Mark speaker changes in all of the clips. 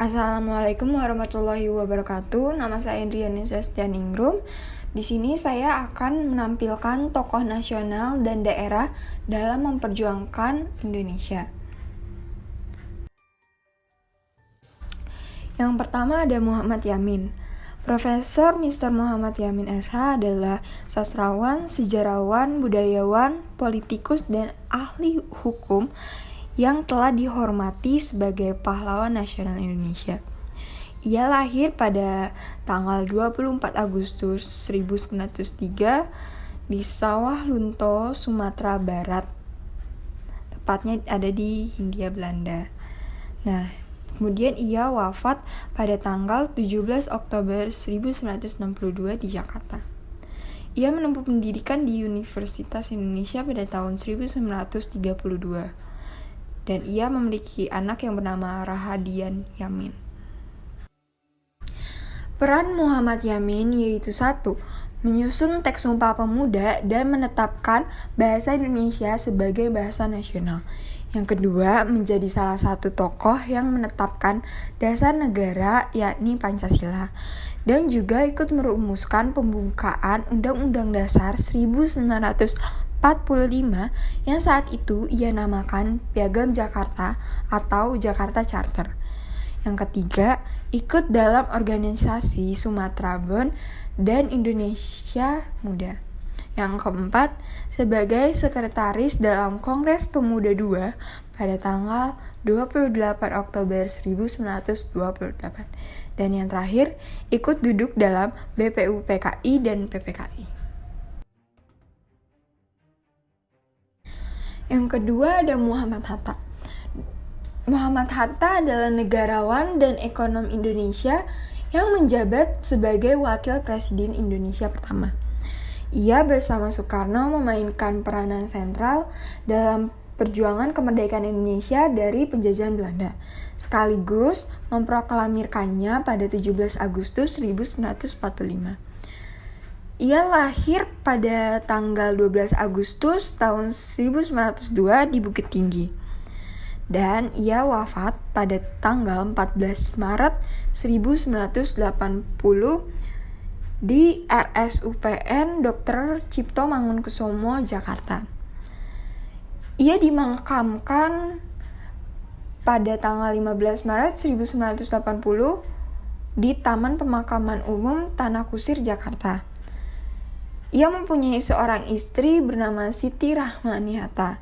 Speaker 1: Assalamualaikum warahmatullahi wabarakatuh. Nama saya Indriani Sestianingrum. Di sini saya akan menampilkan tokoh nasional dan daerah dalam memperjuangkan Indonesia. Yang pertama ada Muhammad Yamin. Profesor Mr. Muhammad Yamin SH adalah sastrawan, sejarawan, budayawan, politikus, dan ahli hukum yang telah dihormati sebagai pahlawan nasional Indonesia. Ia lahir pada tanggal 24 Agustus 1903 di Sawah Lunto, Sumatera Barat. Tepatnya ada di Hindia Belanda. Kemudian ia wafat pada tanggal 17 Oktober 1962 di Jakarta. Ia menempuh pendidikan di Universitas Indonesia pada tahun 1932. Dan ia memiliki anak yang bernama Rahadian Yamin. Peran Muhammad Yamin yaitu 1. Menyusun teks Sumpah Pemuda dan menetapkan bahasa Indonesia sebagai bahasa nasional. Yang kedua, menjadi salah satu tokoh yang menetapkan dasar negara yakni Pancasila. Dan juga ikut merumuskan pembukaan Undang-Undang Dasar 1945 yang saat itu ia namakan Piagam Jakarta atau Jakarta Charter. Yang ketiga, ikut dalam organisasi Sumatera Bond dan Indonesia Muda. Yang keempat, sebagai sekretaris dalam Kongres Pemuda II pada tanggal 28 Oktober 1928. Dan yang terakhir, ikut duduk dalam BPUPKI dan PPKI. Yang kedua ada Muhammad Hatta. Muhammad Hatta adalah negarawan dan ekonom Indonesia yang menjabat sebagai Wakil Presiden Indonesia pertama. Ia bersama Soekarno memainkan peranan sentral dalam perjuangan kemerdekaan Indonesia dari penjajahan Belanda, sekaligus memproklamirkannya pada 17 Agustus 1945. Ia lahir pada tanggal 12 Agustus tahun 1902 di Bukit Tinggi. Dan ia wafat pada tanggal 14 Maret 1980 di RSUPN Dr. Cipto Mangunkusumo, Jakarta. Ia dimakamkan pada tanggal 15 Maret 1980 di Taman Pemakaman Umum Tanah Kusir, Jakarta. Ia mempunyai seorang istri bernama Siti Rahmani Hatta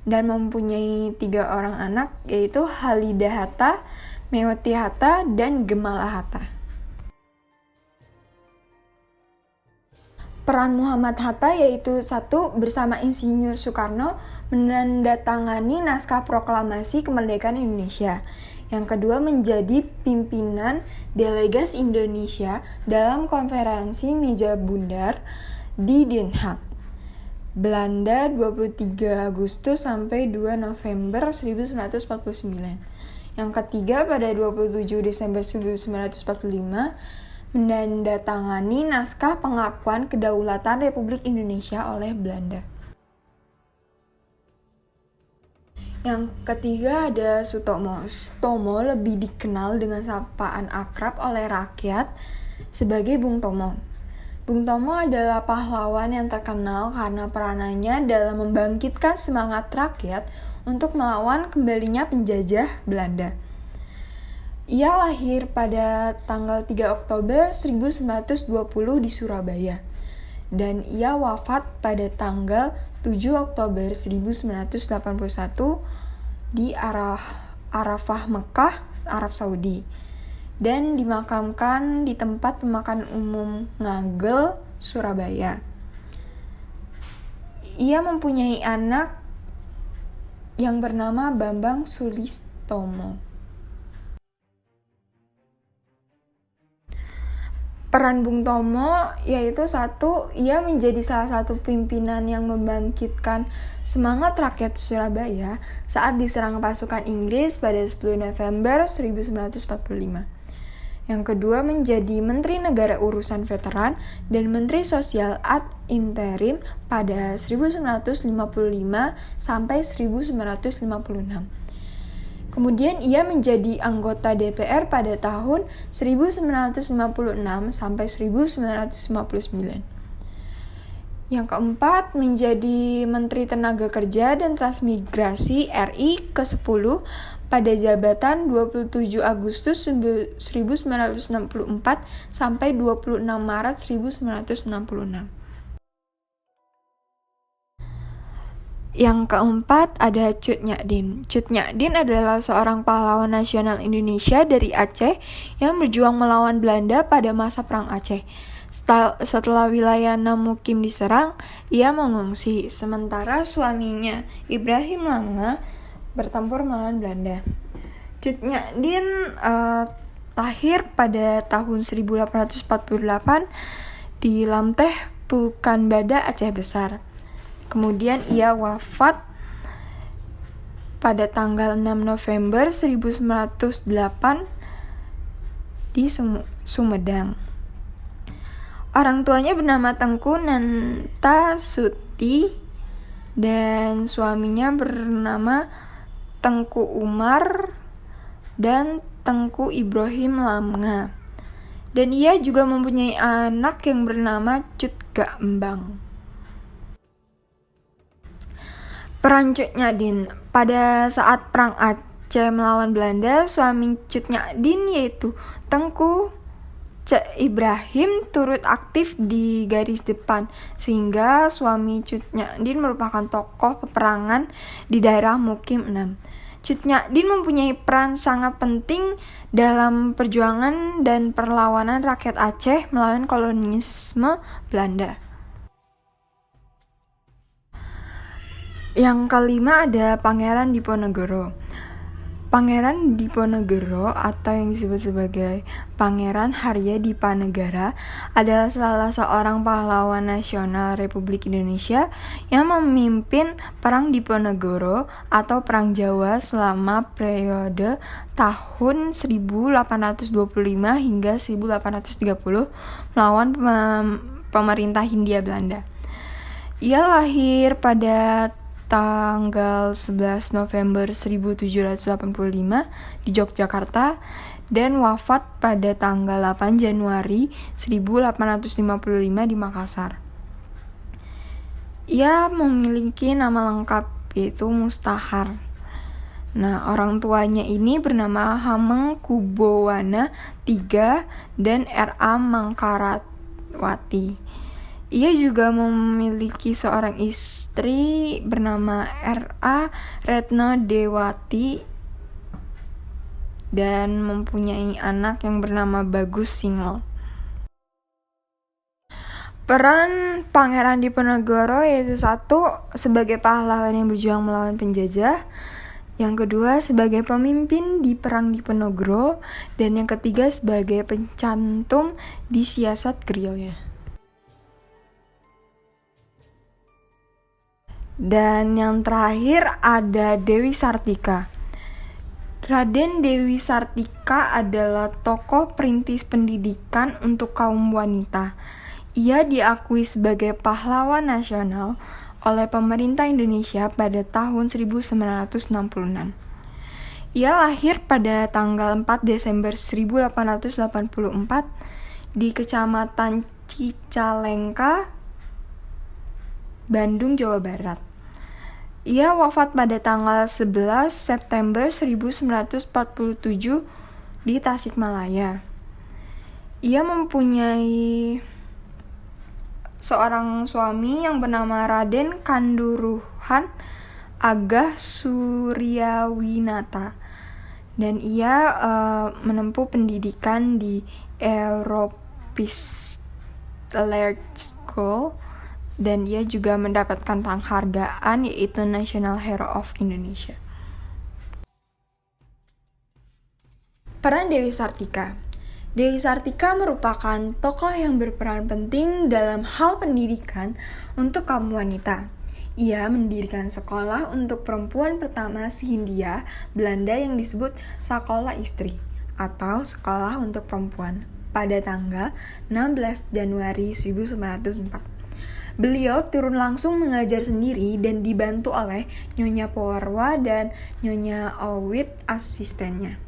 Speaker 1: dan mempunyai 3 orang anak, yaitu Halidah Hatta, Mewati Hatta, dan Gemala Hatta. Peran Muhammad Hatta yaitu 1. Bersama Insinyur Soekarno menandatangani naskah proklamasi kemerdekaan Indonesia. Yang kedua, menjadi pimpinan delegasi Indonesia dalam konferensi meja bundar di Den Haag, Belanda 23 Agustus sampai 2 November 1949. Yang ketiga, pada 27 Desember 1945 menandatangani naskah pengakuan kedaulatan Republik Indonesia oleh Belanda. Yang ketiga ada Sutomo. Sutomo lebih dikenal dengan sapaan akrab oleh rakyat sebagai Bung Tomo. Bung Tomo adalah pahlawan yang terkenal karena peranannya dalam membangkitkan semangat rakyat untuk melawan kembalinya penjajah Belanda. Ia lahir pada tanggal 3 Oktober 1920 di Surabaya. Dan ia wafat pada tanggal 7 Oktober 1981 di Arafah, Mekah, Arab Saudi. Dan dimakamkan di tempat pemakaman umum Ngagel, Surabaya. Ia mempunyai anak yang bernama Bambang Sulistomo. Peran Bung Tomo yaitu 1. Ia menjadi salah satu pimpinan yang membangkitkan semangat rakyat Surabaya saat diserang pasukan Inggris pada 10 November 1945. Yang kedua, menjadi Menteri Negara Urusan Veteran dan Menteri Sosial ad interim pada 1955 sampai 1956. Kemudian ia menjadi anggota DPR pada tahun 1956 sampai 1959. Yang keempat, menjadi Menteri Tenaga Kerja dan Transmigrasi RI ke-10 pada jabatan 27 Agustus 1964 sampai 26 Maret 1966. Yang keempat ada Cut Nyak-Dien. Cut Nyak-Dien adalah seorang pahlawan nasional Indonesia dari Aceh yang berjuang melawan Belanda pada masa Perang Aceh. Setelah wilayah Namukim diserang, ia mengungsi, sementara suaminya Ibrahim Lamnga bertempur melawan Belanda. Cut Nyak-Dien lahir pada tahun 1848 di Lamteh, Pekanbadak, Aceh Besar. Kemudian ia wafat pada tanggal 6 November 1908 di Sumedang. Orang tuanya bernama Tengku Nantasuti dan suaminya bernama Tengku Umar dan Tengku Ibrahim Lamnga. Dan ia juga mempunyai anak yang bernama Cut Gambang. Peran Cut Nyak-Dien. Pada saat Perang Aceh melawan Belanda, suami Cut Nyak-Dien yaitu Tengku Cek Ibrahim turut aktif di garis depan, sehingga suami Cut Nyak-Dien merupakan tokoh peperangan di daerah Mukim 6. Cut Nyak-Dien mempunyai peran sangat penting dalam perjuangan dan perlawanan rakyat Aceh melawan kolonialisme Belanda. Yang kelima ada Pangeran Diponegoro. Pangeran Diponegoro atau yang disebut sebagai Pangeran Haryadipanegara adalah salah seorang pahlawan nasional Republik Indonesia yang memimpin Perang Diponegoro atau Perang Jawa selama periode tahun 1825 hingga 1830 melawan pemerintah Hindia Belanda. Ia lahir pada tanggal 11 November 1785 di Yogyakarta dan wafat pada tanggal 8 Januari 1855 di Makassar. Ia memiliki nama lengkap yaitu Mustahar. Nah, orang tuanya ini bernama Hamengkubuwana III dan R.A. Mangkarawati. Ia juga memiliki seorang istri bernama R.A. Retno Dewati dan mempunyai anak yang bernama Bagus Singlon. Peran Pangeran Diponegoro yaitu satu, sebagai pahlawan yang berjuang melawan penjajah. Yang kedua, sebagai pemimpin di Perang Diponegoro. Dan yang ketiga, sebagai pencantum di siasat gerilya. Dan yang terakhir ada Dewi Sartika. Raden Dewi Sartika adalah tokoh perintis pendidikan untuk kaum wanita. Ia diakui sebagai pahlawan nasional oleh pemerintah Indonesia pada tahun 1966. Ia lahir pada tanggal 4 Desember 1884 di Kecamatan Cicalengka, Bandung, Jawa Barat. Ia wafat pada tanggal 11 September 1947 di Tasikmalaya. Ia mempunyai seorang suami yang bernama Raden Kanduruhan Agah Suryawinata. Dan ia menempuh pendidikan di Europis Laird School. Dan dia juga mendapatkan penghargaan yaitu National Hero of Indonesia. Peran Dewi Sartika. Dewi Sartika merupakan tokoh yang berperan penting dalam hal pendidikan untuk kaum wanita. Ia mendirikan sekolah untuk perempuan pertama se-Hindia Belanda yang disebut Sekolah Istri atau Sekolah untuk Perempuan pada tanggal 16 Januari 1904. Beliau turun langsung mengajar sendiri dan dibantu oleh Nyonya Porwa dan Nyonya Owit asistennya.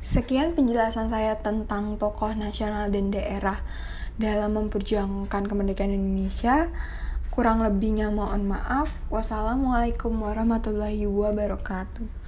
Speaker 1: Sekian penjelasan saya tentang tokoh nasional dan daerah dalam memperjuangkan kemerdekaan Indonesia. Kurang lebihnya mohon maaf. Wassalamualaikum warahmatullahi wabarakatuh.